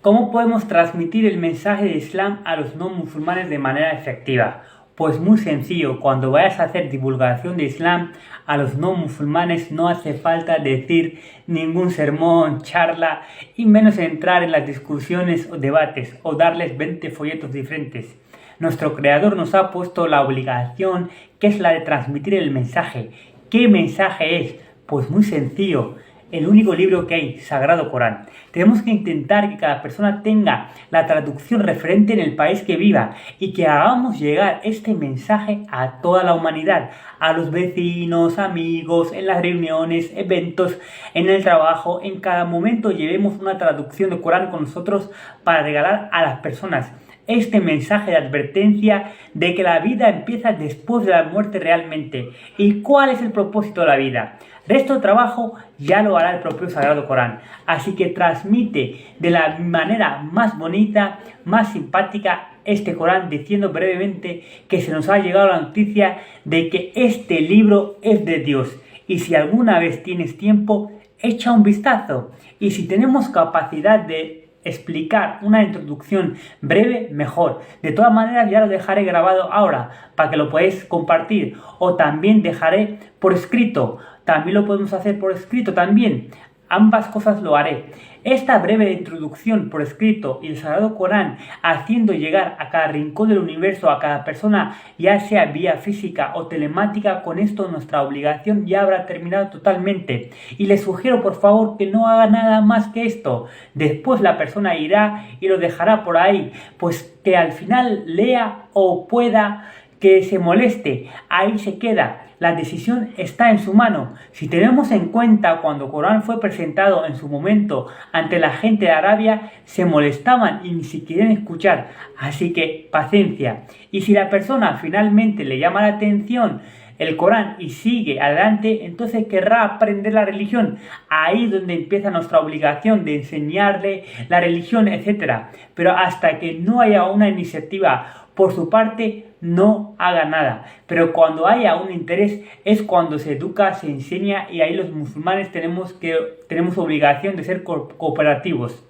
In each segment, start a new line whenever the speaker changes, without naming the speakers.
¿Cómo podemos transmitir el mensaje de Islam a los no musulmanes de manera efectiva? Pues muy sencillo, cuando vayas a hacer divulgación de Islam a los no musulmanes no hace falta decir ningún sermón, charla y menos entrar en las discusiones o debates o darles 20 folletos diferentes. Nuestro creador nos ha puesto la obligación que es la de transmitir el mensaje. ¿Qué mensaje es? Pues muy sencillo. El único libro que hay, Sagrado Corán. Tenemos que intentar que cada persona tenga la traducción referente en el país que viva y que hagamos llegar este mensaje a toda la humanidad, a los vecinos, amigos, en las reuniones, eventos, en el trabajo. En cada momento llevemos una traducción de Corán con nosotros para regalar a las personas este mensaje de advertencia de que la vida empieza después de la muerte realmente. ¿Y cuál es el propósito de la vida? Resto de trabajo ya lo hará el propio Sagrado Corán. Así que transmite de la manera más bonita, más simpática este Corán, diciendo brevemente que se nos ha llegado la noticia de que este libro es de Dios. Y si alguna vez tienes tiempo, echa un vistazo. Y si tenemos capacidad de explicar una introducción breve, mejor. De todas maneras ya lo dejaré grabado ahora para que lo podáis compartir, o también dejaré por escrito. También lo podemos hacer por escrito también. Ambas cosas lo haré. Esta breve introducción por escrito y el Sagrado Corán haciendo llegar a cada rincón del universo, a cada persona, ya sea vía física o telemática, con esto nuestra obligación ya habrá terminado totalmente. Y les sugiero por favor que no haga nada más que esto. Después la persona irá y lo dejará por ahí, pues que al final lea o pueda que se moleste, ahí se queda. La decisión está en su mano. Si tenemos en cuenta cuando Corán fue presentado en su momento ante la gente de Arabia, se molestaban y ni siquiera escuchar. Así que paciencia. Y si la persona finalmente le llama la atención el Corán y sigue adelante, entonces querrá aprender la religión. Ahí es donde empieza nuestra obligación de enseñarle la religión, etc. Pero hasta que no haya una iniciativa por su parte, no haga nada. Pero cuando haya un interés es cuando se educa, se enseña, y ahí los musulmanes tenemos obligación de ser cooperativos.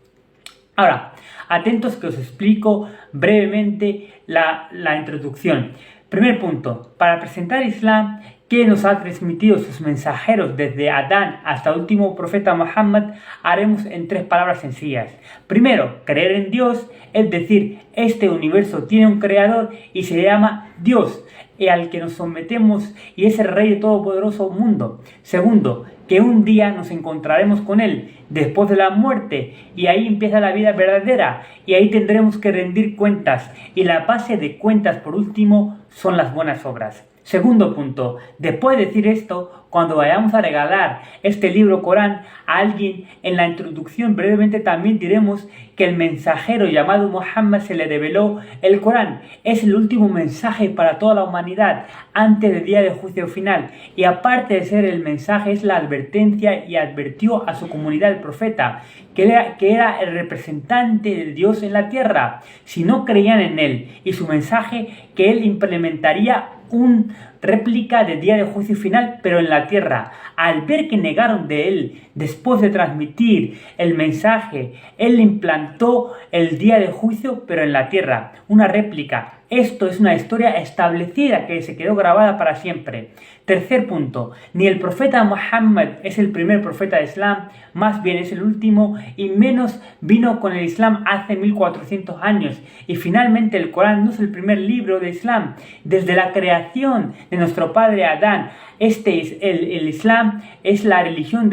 Ahora, atentos que os explico brevemente la introducción. Primer punto, para presentar Islam, que nos ha transmitido sus mensajeros desde Adán hasta el último profeta Muhammad, haremos en 3 palabras sencillas. Primero, creer en Dios, es decir, este universo tiene un creador y se llama Dios, y al que nos sometemos, y es el Rey de todopoderoso mundo. Segundo, que un día nos encontraremos con Él después de la muerte, y ahí empieza la vida verdadera, y ahí tendremos que rendir cuentas, y la base de cuentas, por último, son las buenas obras. Segundo punto, después de decir esto, cuando vayamos a regalar este libro Corán a alguien, en la introducción brevemente también diremos que el mensajero llamado Muhammad se le reveló el Corán. Es el último mensaje para toda la humanidad antes del día de juicio final. Y aparte de ser el mensaje, es la advertencia, y advirtió a su comunidad el profeta que era el representante de Dios en la tierra. Si no creían en él y su mensaje, que él implementaría un réplica del día de juicio final, pero en la tierra. Al ver que negaron de él después de transmitir el mensaje, él implantó el día de juicio, pero en la tierra, una réplica. Esto es una historia establecida que se quedó grabada para siempre. Tercer punto, ni el profeta Muhammad es el primer profeta de Islam, más bien es el último, y menos vino con el Islam hace 1400 años. Y finalmente el Corán no es el primer libro de Islam. Desde la creación de nuestro padre Adán, el Islam es la religión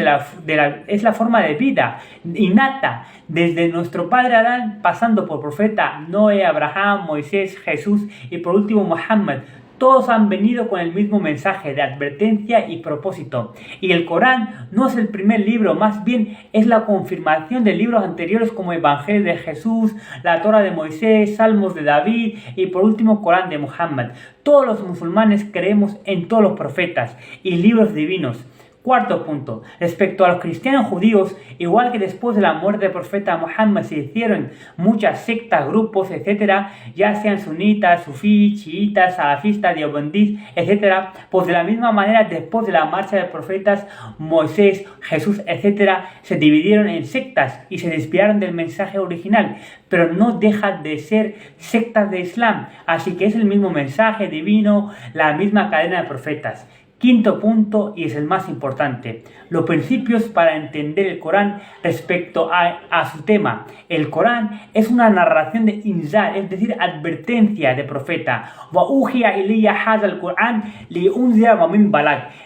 es la forma de vida innata, desde nuestro padre Adán, pasando por profeta Noé, Abraham, Moisés, Jesús y por último Muhammad. Todos han venido con el mismo mensaje de advertencia y propósito. Y el Corán no es el primer libro, más bien es la confirmación de libros anteriores como Evangelio de Jesús, la Torá de Moisés, Salmos de David y por último Corán de Muhammad. Todos los musulmanes creemos en todos los profetas y libros divinos. Cuarto punto, respecto a los cristianos judíos, igual que después de la muerte del profeta Muhammad se hicieron muchas sectas, grupos, etcétera, ya sean sunitas, sufíes, chiitas, salafistas, diobandíes, etcétera, pues de la misma manera después de la marcha de profetas Moisés, Jesús, etcétera, se dividieron en sectas y se desviaron del mensaje original, pero no dejan de ser sectas de Islam, así que es el mismo mensaje divino, la misma cadena de profetas. Quinto punto, y es el más importante, los principios para entender el Corán respecto a su tema. El Corán es una narración de inzar, es decir, advertencia de profeta.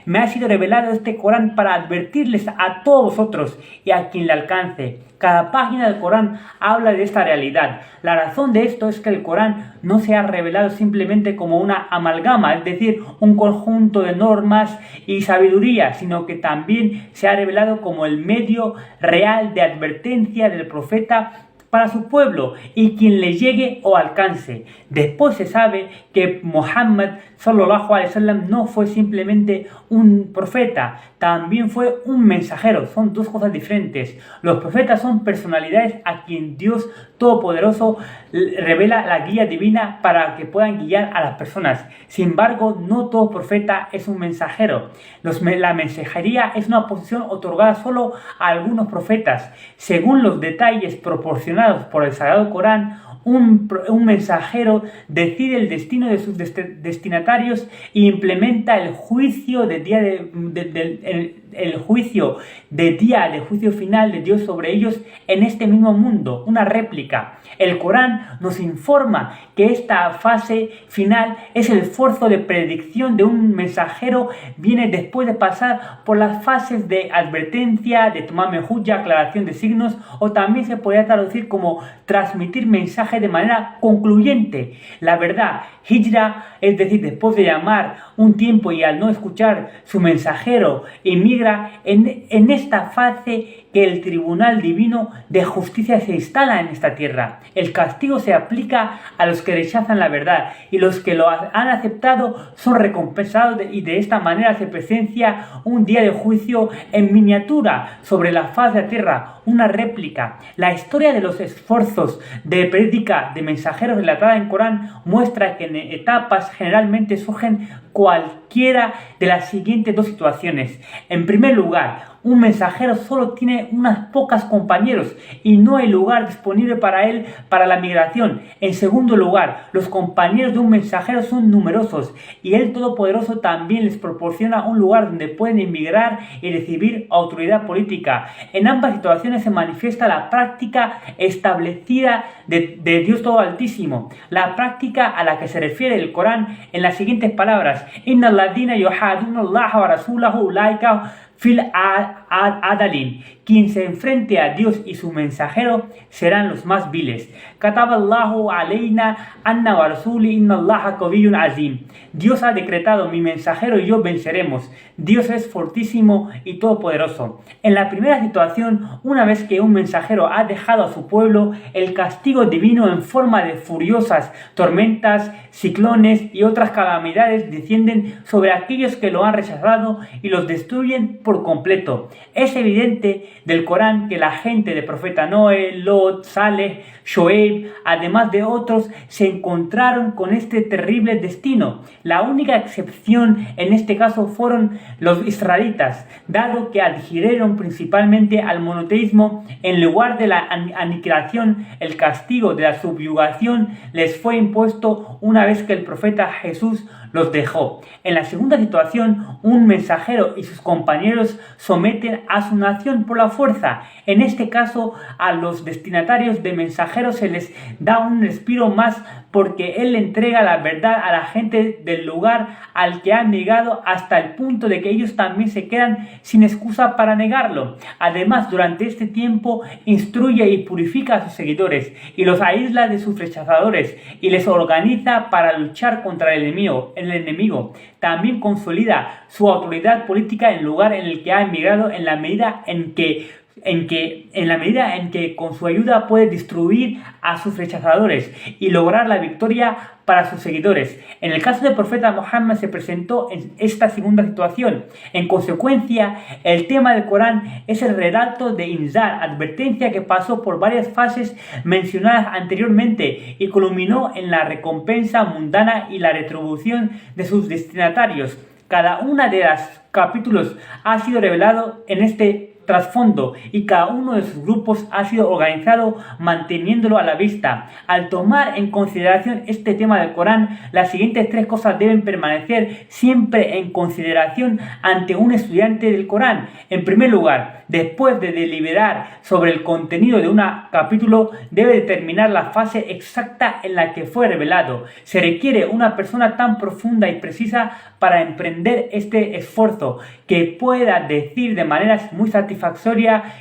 Me ha sido revelado este Corán para advertirles a todos vosotros y a quien le alcance. Cada página del Corán habla de esta realidad. La razón de esto es que el Corán no se ha revelado simplemente como una amalgama, es decir, un conjunto de normas y sabiduría, sino que también se ha revelado como el medio real de advertencia del profeta para su pueblo y quien le llegue o alcance. Después se sabe que Muhammad sallallahu alaihi wasallam no fue simplemente un profeta, también fue un mensajero. Son dos cosas diferentes. Los profetas son personalidades a quien Dios Todopoderoso revela la guía divina para que puedan guiar a las personas. Sin embargo, no todo profeta es un mensajero. La mensajería es una posición otorgada solo a algunos profetas. Según los detalles proporcionados por el Sagrado Corán, un mensajero decide el destino de sus destinatarios e implementa el juicio del juicio final de Dios sobre ellos en este mismo mundo, una réplica. El Corán nos informa que esta fase final es el esfuerzo de predicción de un mensajero, viene después de pasar por las fases de advertencia, de tomame hujja, aclaración de signos, o también se podría traducir como transmitir mensaje de manera concluyente. La verdad, hijra, es decir, después de llamar un tiempo y al no escuchar su mensajero, emigra en esta fase que el tribunal divino de justicia se instala en esta tierra. El castigo se aplica a los que rechazan la verdad y los que lo han aceptado son recompensados y de esta manera se presencia un día de juicio en miniatura sobre la faz de la tierra, una réplica. La historia de los esfuerzos de prédica de mensajeros relatada en Corán muestra que en etapas generalmente surgen cualquiera de las siguientes dos situaciones. En primer lugar, un mensajero solo tiene unas pocas compañeros y no hay lugar disponible para él para la migración. En segundo lugar, los compañeros de un mensajero son numerosos y el Todopoderoso también les proporciona un lugar donde pueden emigrar y recibir autoridad política. En ambas situaciones se manifiesta la práctica establecida de Dios Todo Altísimo, la práctica a la que se refiere el Corán en las siguientes palabras: Inna alladhina yuhaduna Allah wa rasulahu ulaika fil adalin. Quien se enfrente a Dios y su mensajero serán los más viles. Kataballahu alayna anna wa rasuli inna Allaha qawiyyun azim. Dios ha decretado: mi mensajero y yo venceremos. Dios es fortísimo y todopoderoso. En la primera situación, una vez que un mensajero ha dejado a su pueblo, el castigo divino en forma de furiosas tormentas, ciclones y otras calamidades descienden sobre aquellos que lo han rechazado y los destruyen por completo. Es evidente del Corán que la gente de profeta Noé, Lot, Saleh, Shoaib, además de otros, se encontraron con este terrible destino. La única excepción en este caso fueron los israelitas, dado que adhirieron principalmente al monoteísmo. En lugar de la aniquilación, el castigo de la subyugación les fue impuesto una vez que el profeta Jesús los dejó. En la segunda situación, un mensajero y sus compañeros someten a su nación por la fuerza. En este caso, a los destinatarios de mensajeros se les da un respiro más porque él entrega la verdad a la gente del lugar al que han negado hasta el punto de que ellos también se quedan sin excusa para negarlo. Además, durante este tiempo instruye y purifica a sus seguidores y los aísla de sus rechazadores y les organiza para luchar contra el enemigo. También consolida su autoridad política en el lugar en el que ha emigrado en la medida en que en la medida en que con su ayuda puede destruir a sus rechazadores y lograr la victoria para sus seguidores. En el caso del profeta Muhammad se presentó en esta segunda situación. En consecuencia, el tema del Corán es el relato de Inzar, advertencia que pasó por varias fases mencionadas anteriormente y culminó en la recompensa mundana y la retribución de sus destinatarios. Cada una de los capítulos ha sido revelado en este trasfondo y cada uno de sus grupos ha sido organizado manteniéndolo a la vista. Al tomar en consideración este tema del Corán, las siguientes tres cosas deben permanecer siempre en consideración ante un estudiante del Corán. En primer lugar, después de deliberar sobre el contenido de un capítulo, debe determinar la fase exacta en la que fue revelado. Se requiere una persona tan profunda y precisa para emprender este esfuerzo, que pueda decir de manera muy satisfactoria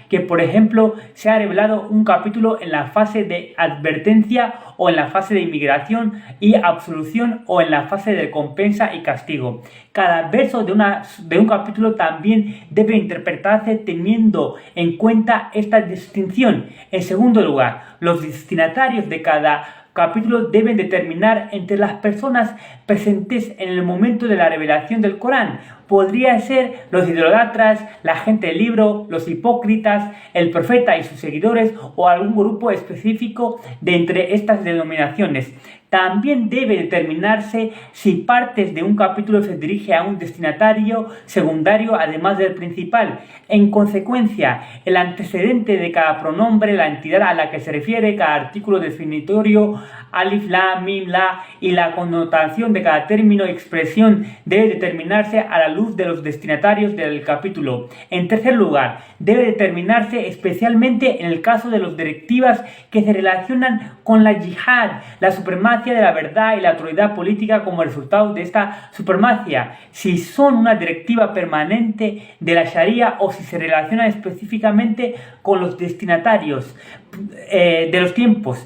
que, por ejemplo, se ha revelado un capítulo en la fase de advertencia o en la fase de inmigración y absolución o en la fase de recompensa y castigo. Cada verso de un capítulo también debe interpretarse teniendo en cuenta esta distinción. En segundo lugar, los destinatarios de cada capítulo deben determinar entre las personas presentes en el momento de la revelación del Corán. Podría ser los idólatras, la gente del libro, los hipócritas, el profeta y sus seguidores o algún grupo específico de entre estas denominaciones. También debe determinarse si partes de un capítulo se dirige a un destinatario secundario además del principal. En consecuencia, el antecedente de cada pronombre, la entidad a la que se refiere cada artículo definitorio, alif, la, mim, la, y la connotación de cada término y expresión debe determinarse a la luz de los destinatarios del capítulo. En tercer lugar, debe determinarse especialmente en el caso de las directivas que se relacionan con la yihad, la supremacía de la verdad y la autoridad política como resultado de esta supremacía, si son una directiva permanente de la Sharia o si se relacionan específicamente con los destinatarios de los tiempos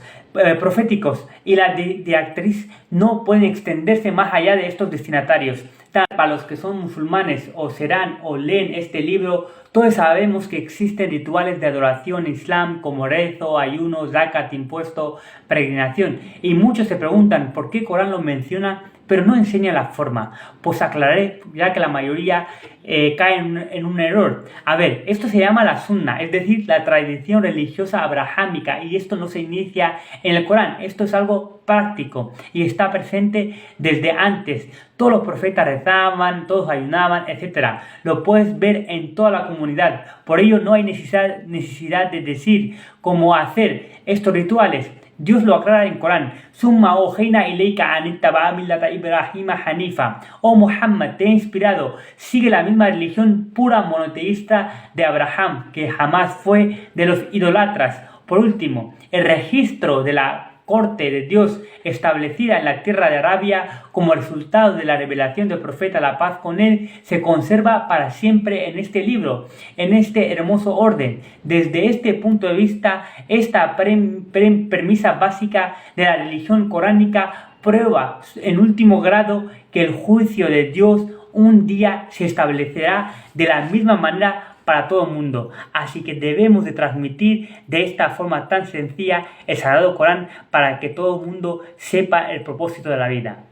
proféticos, y la directriz no pueden extenderse más allá de estos destinatarios. Para los que son musulmanes o serán o leen este libro, todos sabemos que existen rituales de adoración en Islam como rezo, ayuno, zakat, impuesto, peregrinación, y muchos se preguntan por qué el Corán lo menciona pero no enseña la forma. Pues aclararé, ya que la mayoría cae en un error. A ver, esto se llama la sunna, es decir, la tradición religiosa abrahámica, y esto no se inicia en el Corán. Esto es algo práctico y está presente desde antes. Todos los profetas rezaban, todos ayunaban, etc. Lo puedes ver en toda la comunidad. Por ello no hay necesidad de decir cómo hacer estos rituales. Dios lo aclara en Corán. Summa ojeina ileika anittaba millata Ibrahima Hanifa. Oh Muhammad, te he inspirado. Sigue la misma religión pura monoteísta de Abraham, que jamás fue de los idolatras. Por último, el registro de la corte de Dios establecida en la tierra de Arabia como resultado de la revelación del profeta, la paz con él, se conserva para siempre en este libro, en este hermoso orden. Desde este punto de vista, esta premisa básica de la religión coránica prueba en último grado que el juicio de Dios un día se establecerá de la misma manera para todo el mundo. Así que debemos de transmitir de esta forma tan sencilla el Sagrado Corán para que todo el mundo sepa el propósito de la vida.